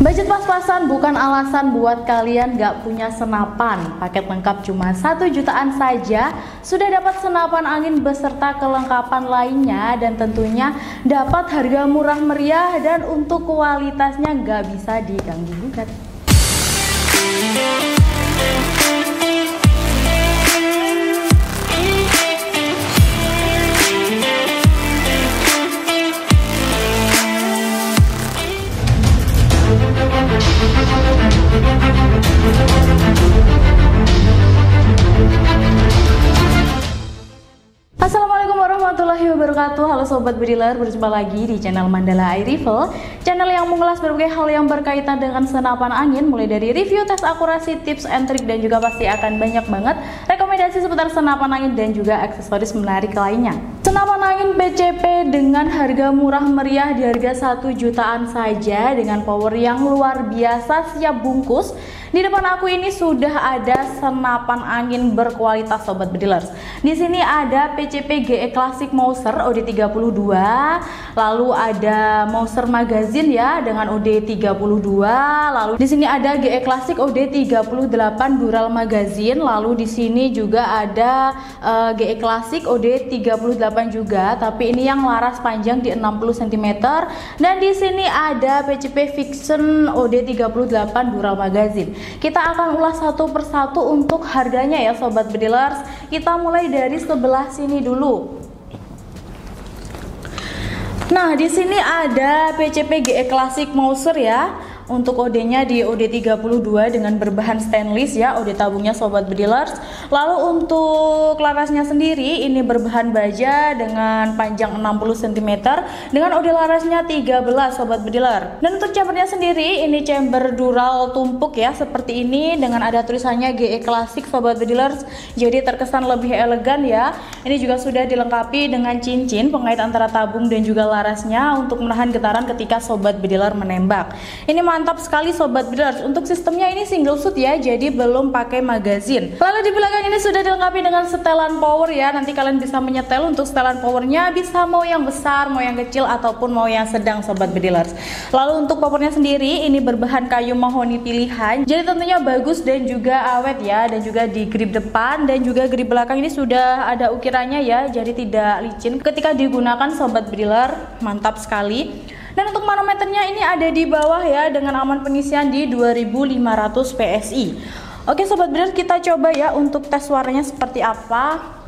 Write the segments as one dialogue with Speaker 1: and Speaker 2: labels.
Speaker 1: Budget pas-pasan bukan alasan buat kalian gak punya senapan. Paket lengkap cuma 1 jutaan saja sudah dapat senapan angin beserta kelengkapan lainnya, dan tentunya dapat harga murah meriah dan untuk kualitasnya gak bisa diganggu gugat. Assalamualaikum warahmatullahi wabarakatuh. Halo sobat bediler, berjumpa lagi di channel Mandala Air Rifle, channel yang mengulas berbagai hal yang berkaitan dengan senapan angin, mulai dari review, tes akurasi, tips and trik, dan juga pasti akan banyak banget rekomendasi seputar senapan angin dan juga aksesoris menarik lainnya. Senapan angin PCP dengan harga murah meriah di harga 1 jutaan saja dengan power yang luar biasa, siap bungkus. Di depan aku ini sudah ada senapan angin berkualitas sobat bedilers. Di sini ada PCP GE Classic Mauser OD32, lalu ada Mauser Magazine ya dengan OD32, lalu di sini ada GE Classic OD38 Dural Magazine, lalu di sini juga ada GE Classic OD38 juga, tapi ini yang laras panjang di 60 cm, dan di sini ada PCP Vixen OD38 Dural Magazine. Kita akan ulas satu persatu untuk harganya ya sobat bedilers. Kita mulai dari sebelah sini dulu. Nah, di sini ada PCP GE Classic Mauser ya. Untuk OD-nya di OD32 dengan berbahan stainless ya, OD tabungnya sobat bedilers. Lalu untuk larasnya sendiri ini berbahan baja dengan panjang 60 cm dengan OD larasnya 13 sobat bediler. Dan untuk chambernya sendiri ini chamber dural tumpuk ya, seperti ini dengan ada tulisannya GE Classic sobat bedilers. Jadi terkesan lebih elegan ya. Ini juga sudah dilengkapi dengan cincin pengait antara tabung dan juga larasnya untuk menahan getaran ketika sobat bediler menembak. Ini mantap sekali sobat bedilers. Untuk sistemnya ini single shoot ya, jadi belum pakai magazine. Lalu di belakang ini sudah dilengkapi dengan setelan power ya. Nanti kalian bisa menyetel untuk setelan powernya, bisa mau yang besar, mau yang kecil, ataupun mau yang sedang sobat bedilers. Lalu untuk powernya sendiri ini berbahan kayu mahoni pilihan, jadi tentunya bagus dan juga awet ya. Dan juga di grip depan dan juga grip belakang ini sudah ada ukirannya ya, jadi tidak licin ketika digunakan sobat bediler. Mantap sekali. Dan untuk manometernya ini ada di bawah ya, dengan aman pengisian di 2500 PSI. Oke sobat bediler, kita coba ya untuk tes suaranya seperti apa.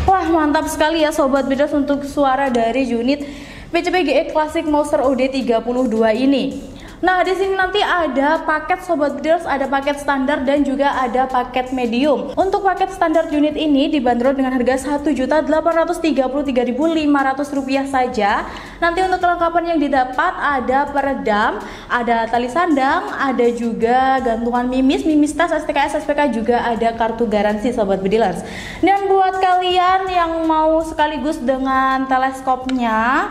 Speaker 1: Wah, mantap sekali ya sobat bediler untuk suara dari unit PCP GE Classic Mauser OD32 ini. Nah, di sini nanti ada paket sobat bedilers, ada paket standar dan juga ada paket medium. Untuk paket standar unit ini dibanderol dengan harga Rp1.833.500 saja. Nanti untuk kelengkapan yang didapat ada peredam, ada tali sandang, ada juga gantungan mimis tas, STKS, SPK, juga ada kartu garansi sobat bedilers. Dan buat kalian yang mau sekaligus dengan teleskopnya,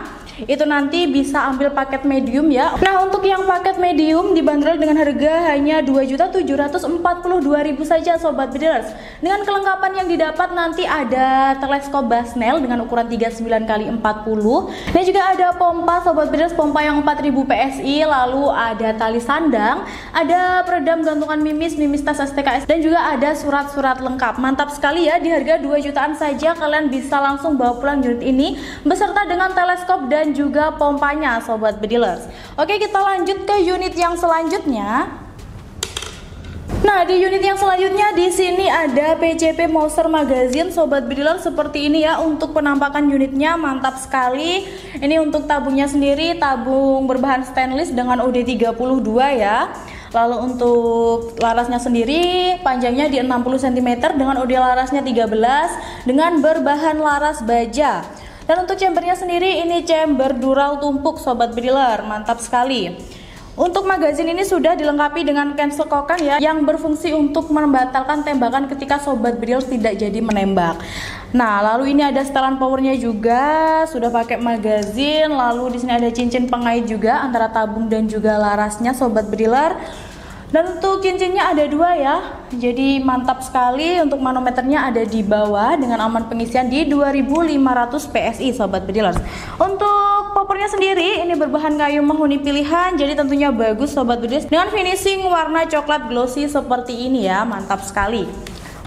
Speaker 1: itu nanti bisa ambil paket medium ya. Nah, untuk yang paket medium dibanderol dengan harga hanya Rp2.742.000 saja sobat bedilers. Dengan kelengkapan yang didapat nanti ada teleskop Basnel dengan ukuran 39x40, dan juga ada pompa sobat bedilers, pompa yang 4000 PSI, lalu ada tali sandang, ada peredam, gantungan mimis tas, STKS, dan juga ada surat-surat lengkap. Mantap sekali ya, di harga 2 jutaan saja kalian bisa langsung bawa pulang unit ini beserta dengan teleskop dan juga pompanya sobat bedilers. Oke, kita lanjut ke unit yang selanjutnya. Nah, di unit yang selanjutnya di sini ada PCP Mauser Magazine sobat bediler, seperti ini ya. Untuk penampakan unitnya mantap sekali. Ini untuk tabungnya sendiri tabung berbahan stainless dengan OD32 ya. Lalu untuk larasnya sendiri panjangnya di 60 cm dengan OD larasnya 13 dengan berbahan laras baja. Dan untuk chambernya sendiri ini chamber dural tumpuk sobat bediler, mantap sekali. Untuk magazin ini sudah dilengkapi dengan cancel kokang ya, yang berfungsi untuk membatalkan tembakan ketika sobat bediler tidak jadi menembak. Nah, lalu ini ada setelan powernya juga, sudah pakai magazin. Lalu di sini ada cincin pengait juga antara tabung dan juga larasnya sobat bediler. Dan untuk cincinnya ada dua ya, jadi mantap sekali. Untuk manometernya ada di bawah dengan aman pengisian di 2500 PSI Sobat Bedilers. Untuk poppernya sendiri ini berbahan kayu mahoni pilihan, jadi tentunya bagus Sobat Bedilers, dengan finishing warna coklat glossy seperti ini ya, mantap sekali.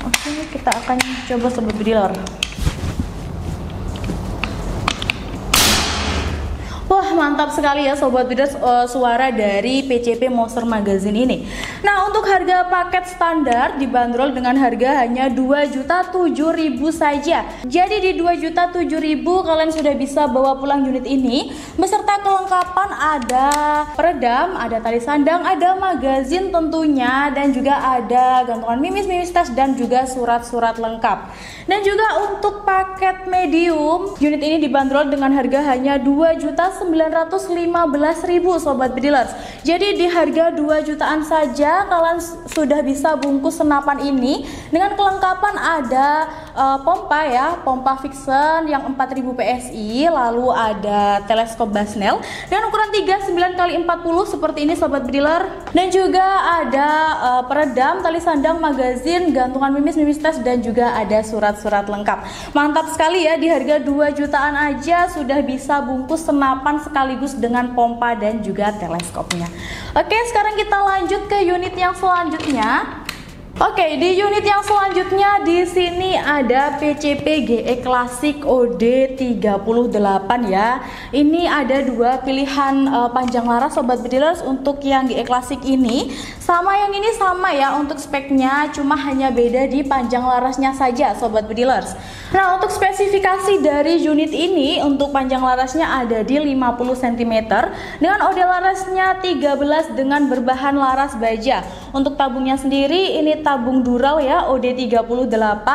Speaker 1: Oke, kita akan coba Sobat Bedilers. Wah, mantap sekali ya Sobat Bedilers, suara dari PCP Monster Magazine ini. Nah, untuk harga paket standar dibanderol dengan harga hanya 2.007.000 saja. Jadi di 2.007.000 kalian sudah bisa bawa pulang unit ini beserta kelengkapan, ada peredam, ada tali sandang, ada magazin tentunya, dan juga ada gantungan mimis tas, dan juga surat-surat lengkap. Dan juga untuk paket medium, unit ini dibanderol dengan harga hanya 2.915.000 Sobat Bedilers. Jadi di harga 2 jutaan saja kalian sudah bisa bungkus senapan ini dengan kelengkapan, ada pompa ya, pompa Vixen yang 4000 PSI, lalu ada teleskop Basnel dengan ukuran 39x40 seperti ini Sobat Bedilers, dan juga ada peredam, tali sandang, magazin, gantungan mimis tas, dan juga ada surat-surat lengkap. Mantap sekali ya, di harga 2 jutaan aja sudah bisa bungkus senapan sekaligus dengan pompa dan juga teleskopnya. Oke, sekarang kita lanjut ke unit yang selanjutnya. Oke, di unit yang selanjutnya di sini ada PCP GE Classic OD38 ya. Ini ada dua pilihan panjang laras Sobat Bedilers. Untuk yang GE Classic ini sama yang ini sama ya untuk speknya, cuma hanya beda di panjang larasnya saja Sobat Bedilers. Nah, untuk spesifikasi dari unit ini, untuk panjang larasnya ada di 50 cm dengan OD larasnya 13 dengan berbahan laras baja. Untuk tabungnya sendiri ini tabung Dural ya, OD38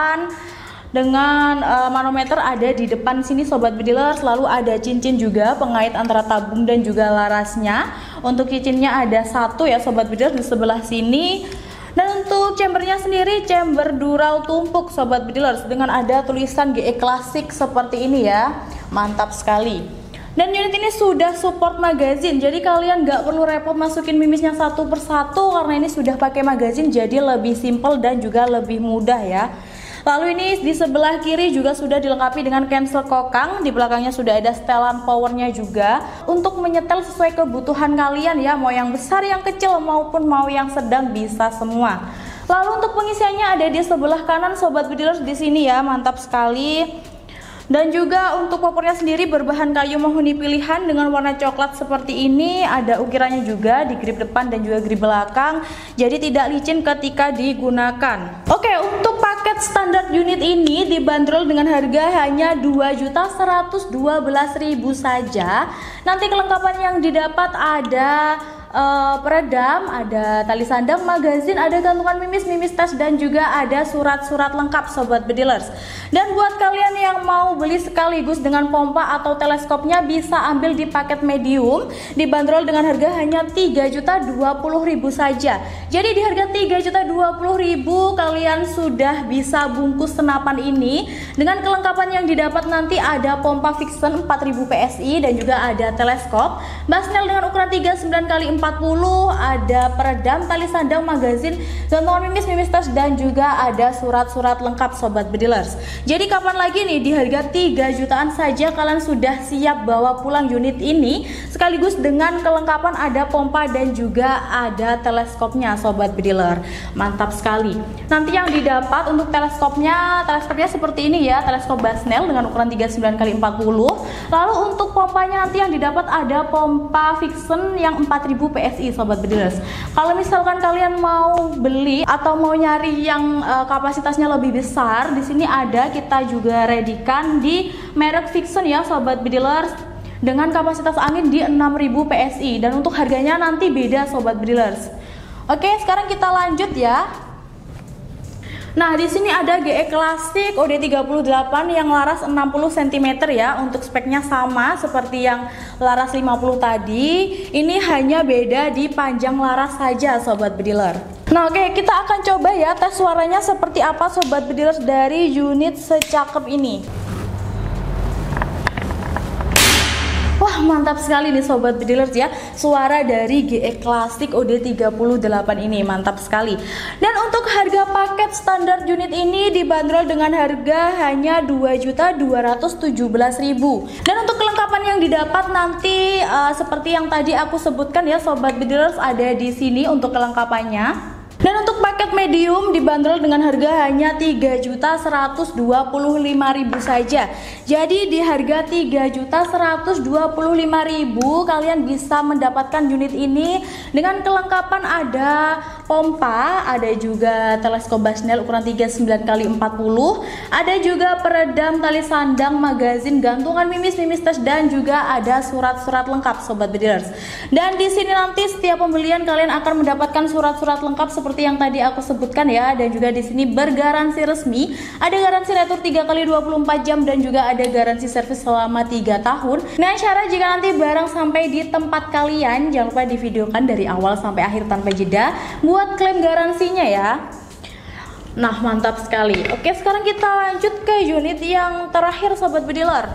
Speaker 1: dengan manometer ada di depan sini Sobat Bedilers. Lalu ada cincin juga pengait antara tabung dan juga larasnya. Untuk cincinnya ada satu ya Sobat Bedilers di sebelah sini. Dan untuk chambernya sendiri chamber Dural tumpuk Sobat Bedilers dengan ada tulisan GE Classic seperti ini ya, mantap sekali. Dan unit ini sudah support magazin, jadi kalian nggak perlu repot masukin mimisnya satu persatu karena ini sudah pakai magazin, jadi lebih simple dan juga lebih mudah ya. Lalu ini di sebelah kiri juga sudah dilengkapi dengan cancel kokang, di belakangnya sudah ada setelan powernya juga untuk menyetel sesuai kebutuhan kalian ya, mau yang besar, yang kecil, maupun mau yang sedang bisa semua. Lalu untuk pengisiannya ada di sebelah kanan Sobat Bedilers di sini ya, mantap sekali. Dan juga untuk poppernya sendiri berbahan kayu mahoni pilihan dengan warna coklat seperti ini, ada ukirannya juga di grip depan dan juga grip belakang, jadi tidak licin ketika digunakan. Oke, untuk paket standar unit ini dibanderol dengan harga hanya 2.112.000 saja. Nanti kelengkapan yang didapat ada peredam, ada tali sandang, magazin, ada gantungan mimis tas, dan juga ada surat-surat lengkap Sobat Bedilers. Dan buat kalian yang mau beli sekaligus dengan pompa atau teleskopnya bisa ambil di paket medium, dibanderol dengan harga hanya 3.020.000 saja. Jadi di harga 3.020.000 kalian sudah bisa bungkus senapan ini dengan kelengkapan yang didapat. Nanti ada pompa Vixen 4000 PSI dan juga ada teleskop Basnel dengan ukuran 39x40, ada peredam, tali sandang, magazin, gantungan mimis tas, dan juga ada surat-surat lengkap Sobat Bedilers. Jadi kapan lagi nih, di harga 3 jutaan saja kalian sudah siap bawa pulang unit ini sekaligus dengan kelengkapan ada pompa dan juga ada teleskopnya Sobat Bedilers. Mantap sekali. Nanti yang didapat untuk teleskopnya seperti ini ya, teleskop Basnel dengan ukuran 39x40. Lalu untuk pompanya nanti yang didapat ada pompa Vixen yang 4000 PSI Sobat Bedilers. Kalau misalkan kalian mau beli atau mau nyari yang kapasitasnya lebih besar, di sini ada, kita juga readykan di merek Vixen ya Sobat Bedilers dengan kapasitas angin di 6000 PSI, dan untuk harganya nanti beda Sobat Bedilers. Oke, sekarang kita lanjut ya. Nah, di sini ada GE Classic OD38 yang laras 60 cm ya. Untuk speknya sama seperti yang laras 50 tadi. Ini hanya beda di panjang laras saja Sobat Bedilers. Nah, oke, kita akan coba ya tes suaranya seperti apa Sobat Bedilers dari unit secakep ini. Wah, mantap sekali nih Sobat Bedilers ya, suara dari GE Classic OD38 ini mantap sekali. Dan untuk harga paket standar unit ini dibanderol dengan harga hanya 2.217.000. Dan untuk kelengkapan yang didapat nanti seperti yang tadi aku sebutkan ya Sobat Bedilers, ada di sini untuk kelengkapannya. Dan untuk paket medium dibanderol dengan harga hanya 3.125.000 saja. Jadi di harga 3.125.000 kalian bisa mendapatkan unit ini dengan kelengkapan ada pompa, ada juga teleskop Basnel ukuran 39x40, ada juga peredam tali sandang, magazin, gantungan mimis tes, dan juga ada surat-surat lengkap Sobat Bedilers. Dan di sini nanti setiap pembelian kalian akan mendapatkan surat-surat lengkap seperti yang tadi aku sebutkan ya, dan juga di sini bergaransi resmi, ada garansi retur 3x24 jam dan juga ada garansi servis selama 3 tahun. Nah, syarat jika nanti barang sampai di tempat kalian, jangan lupa divideokan dari awal sampai akhir tanpa jeda buat klaim garansinya ya. Nah, mantap sekali. Oke, sekarang kita lanjut ke unit yang terakhir Sobat Bediler.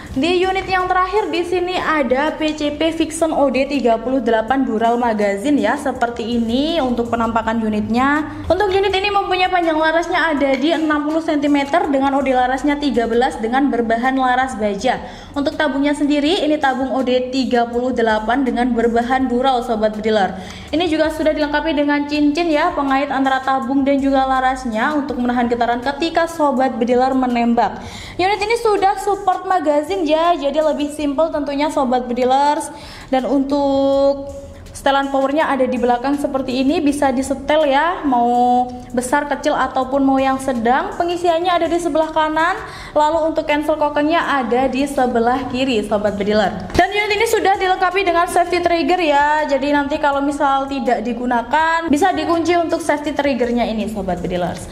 Speaker 1: Di unit yang terakhir di sini ada PCP Vixen OD38 Dural Magazine ya, seperti ini untuk penampakan unitnya. Untuk unit ini mempunyai panjang larasnya ada di 60 cm dengan OD larasnya 13 dengan berbahan laras baja. Untuk tabungnya sendiri ini tabung OD38 dengan berbahan Dural Sobat Bediler. Ini juga sudah dilengkapi dengan cincin ya, pengait antara tabung dan juga larasnya untuk menahan getaran ketika Sobat Bediler menembak. Unit ini sudah support magazine ya, jadi lebih simple tentunya Sobat Bedilers. Dan untuk setelan powernya ada di belakang seperti ini, bisa disetel ya, mau besar, kecil ataupun mau yang sedang. Pengisiannya ada di sebelah kanan, lalu untuk cancel kokennya ada di sebelah kiri Sobat Bediler. Dan unit ini sudah dilengkapi dengan safety trigger ya, jadi nanti kalau misal tidak digunakan bisa dikunci untuk safety triggernya ini Sobat Bedilers.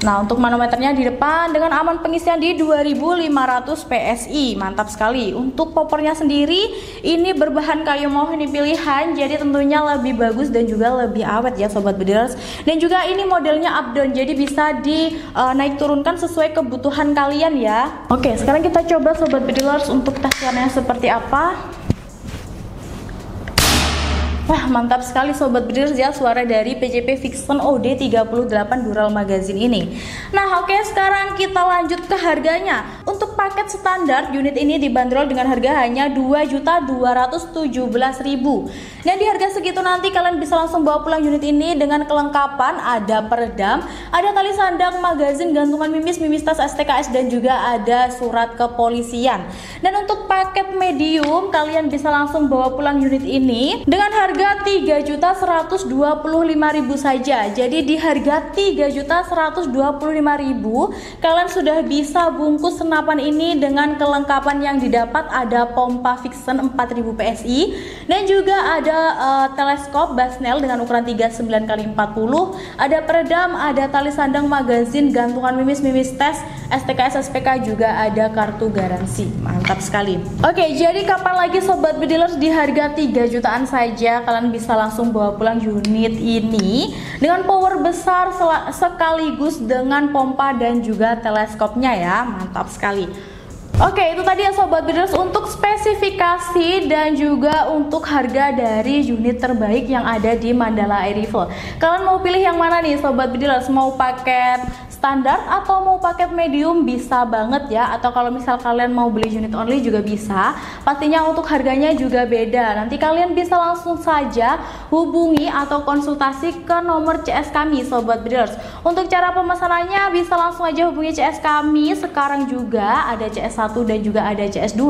Speaker 1: Nah, untuk manometernya di depan dengan aman pengisian di 2500 PSI, mantap sekali. Untuk popornya sendiri ini berbahan kayu mahoni pilihan, jadi tentunya lebih bagus dan juga lebih awet ya Sobat Bedilers. Dan juga ini modelnya up down, jadi bisa naik turunkan sesuai kebutuhan kalian ya. Oke, sekarang kita coba Sobat Bedilers untuk tesnya seperti apa. Wah, mantap sekali Sobat Bedilers ya, suara dari PCP Vixen OD38 Dural Magazine ini. Nah, oke, sekarang kita lanjut ke harganya. Untuk paket standar unit ini dibanderol dengan harga hanya 2.217.000. Dan di harga segitu nanti kalian bisa langsung bawa pulang unit ini dengan kelengkapan ada peredam, ada tali sandang, magazin, gantungan mimis tas STKS, dan juga ada surat kepolisian. Dan untuk paket medium kalian bisa langsung bawa pulang unit ini dengan harga 3.125.000 saja. Jadi di harga 3.125.000 kalian sudah bisa bungkus senapan ini dengan kelengkapan yang didapat ada pompa Vixen 4000 PSI dan juga ada teleskop Basnel dengan ukuran 39x40, ada peredam, ada tali sandang, magazin, gantungan mimis tes, STKS SPK, juga ada kartu garansi. Mantap sekali. Oke, jadi kapan lagi Sobat Bedilers di harga 3 jutaan saja kalian bisa langsung bawa pulang unit ini dengan power besar sekaligus dengan pompa dan juga teleskopnya ya, mantap sekali. Oke, itu tadi ya Sobat Bedilers untuk spesifikasi dan juga untuk harga dari unit terbaik yang ada di Mandala Air Rifle. Kalian mau pilih yang mana nih Sobat Bedilers? Mau paket standar atau mau paket medium bisa banget ya, atau kalau misal kalian mau beli unit only juga bisa. Pastinya untuk harganya juga beda. Nanti kalian bisa langsung saja hubungi atau konsultasi ke nomor CS kami Sobat Bedilers. Untuk cara pemesanannya bisa langsung aja hubungi CS kami. Sekarang juga ada CS1 dan juga ada CS2.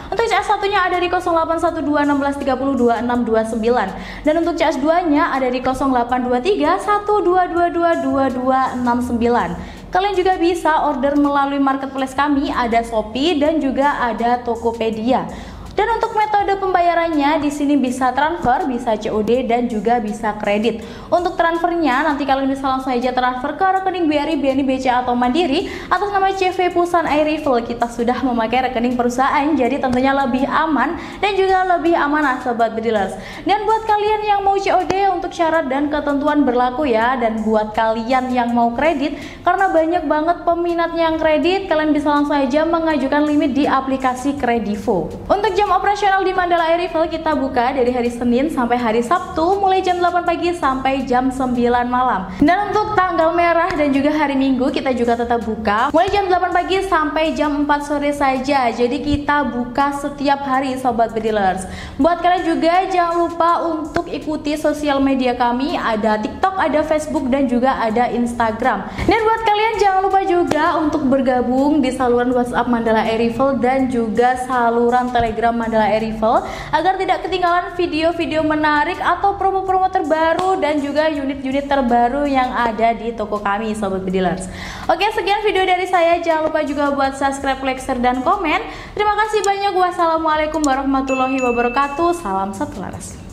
Speaker 1: Untuk CS1 nya ada di 081216302629 dan untuk CS2 nya ada di 082312222269. Kalian juga bisa order melalui marketplace kami, ada Shopee dan juga ada Tokopedia. Dan untuk metode pembayarannya di sini bisa transfer, bisa COD dan juga bisa kredit. Untuk transfernya nanti kalian bisa langsung aja transfer ke rekening BRI, BNI, BCA atau Mandiri atas nama CV Pusan Air Rifle. Kita sudah memakai rekening perusahaan, jadi tentunya lebih aman dan juga lebih amanah Sobat Bedilers. Dan buat kalian yang mau COD untuk syarat dan ketentuan berlaku ya. Dan buat kalian yang mau kredit, karena banyak banget peminatnya yang kredit, kalian bisa langsung aja mengajukan limit di aplikasi Kredivo. Untuk jam jam operasional di Mandala Air Rival kita buka dari hari Senin sampai hari Sabtu mulai jam 8 pagi sampai jam 9 malam. Dan untuk tanggal merah dan juga hari Minggu kita juga tetap buka mulai jam 8 pagi sampai jam 4 sore saja. Jadi kita buka setiap hari Sobat Bedilers. Buat kalian juga jangan lupa untuk ikuti sosial media kami, ada TikTok, ada Facebook dan juga ada Instagram. Dan buat kalian jangan lupa juga untuk bergabung di saluran WhatsApp Mandala Air Rival dan juga saluran Telegram Mandala Air Rival agar tidak ketinggalan video-video menarik atau promo-promo terbaru dan juga unit-unit terbaru yang ada di toko kami Sobat Bedilers. Oke, sekian video dari saya. Jangan lupa juga buat subscribe, like, share, dan komen. Terima kasih banyak. Wassalamualaikum warahmatullahi wabarakatuh. Salam satu laras.